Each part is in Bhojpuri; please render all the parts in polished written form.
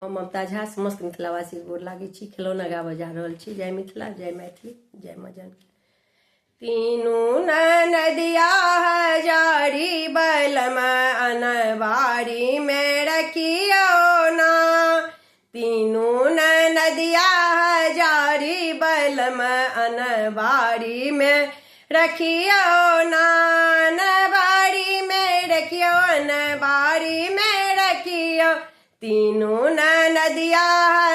ममता झा समस्त मिथिलावासी गोर लागे छी। खिलौना गाबऽ जा रहल छी। जय मिथिला, जय मैथिली, जय माँ जानकी। तीनू नदिया जारी बलम अनबारी में रखियो ना। तीनू नदिया जारी बलम अनबारी में रखियो ना। अनबारी में रखियो, अनबारी में रखियो। तीनू नदिया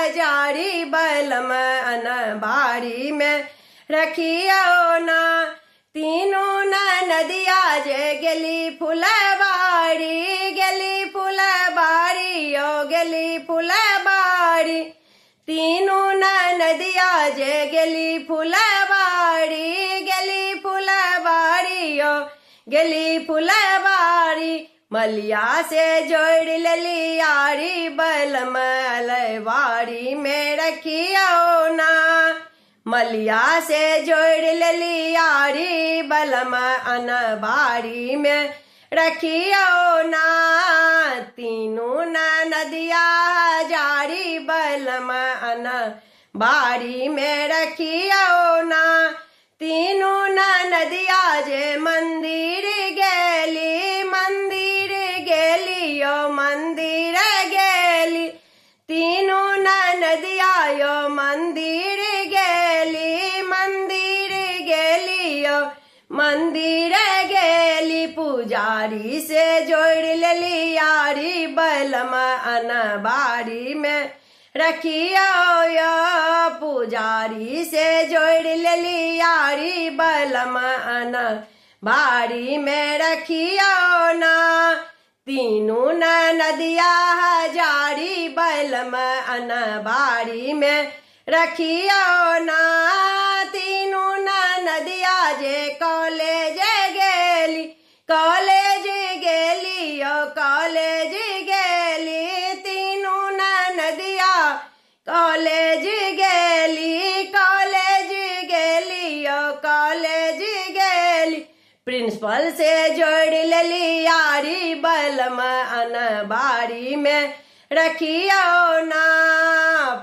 जारी बलम अनबारी में रखियो ना। तीनू नदिया जे गेली फुलबारी, गेली फुलबारी, ओ गेली फुलबारी। तीनू नदिया जे गेली फुलबारी, गेली फुलबारी, ओ गेली फुलबारी। मलिया से जोड़ लेली यारी बलम अलबारी में रखियो ना। मलिया से जोड़ लेली यारी बलम अनबारी में रखियो ना। तीनू नदिया जारी बलम अनबारी में रखियो ना। तीनू नदिया जे मंदिर गेली, मंदिर गेली, ओ मंदिर गेली। तीनू नदिया यो मंदिर गेली, मंदिर गेली, ओ मंदिर गेली। पुजारी से जोड़ लेली यारी बलम अनबारी में रखियो यो। पुजारी से जोड़ लेली यारी बलम अनबारी में रखियो ना। तीनू नदिया जारी बलम अनबारी में रखियो ना। तीनू नदिया जे कॉलेज गेली, कॉलेज गेली, ओ कॉलेज गेली। तीनू नदिया कॉलेज गेली, कॉलेज गेली, ओ कॉलेज गेली। प्रिंसिपल से जोड़ लेली यारी बलम अनबारी में रखियो ना।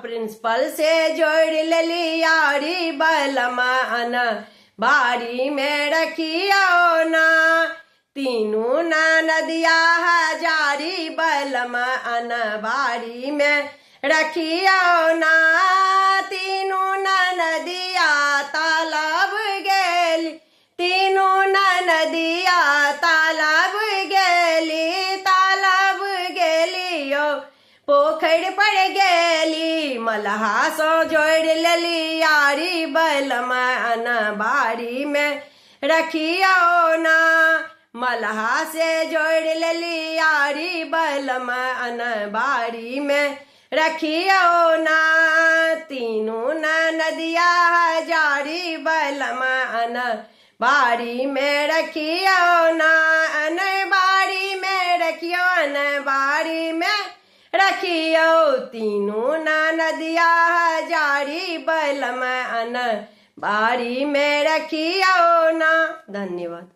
प्रिंसिपल से जोड़ लेली यारी बलम अनबारी में रखियो ना। तीनू नदिया जारी बलम अनबारी में रखियो ना। तीनू नदिया तालाब गेली, तीनू नदिया तालाब गेली, तालाब गेली, ओ पोखर पर गेली। मलहा सो जोड़ लेली यारी बलम अनबारी में रखियो ना। मलहा से जोड़ लेली यारी बलम अनबारी में रखियो ना। तीनू नदिया जारी बलम अनबारी में रखियो ना। अनबारी में रखियो, अनबारी में रखियो। तीनू नदिया जारी बलम अनबारी में रखियो ना। धन्यवाद।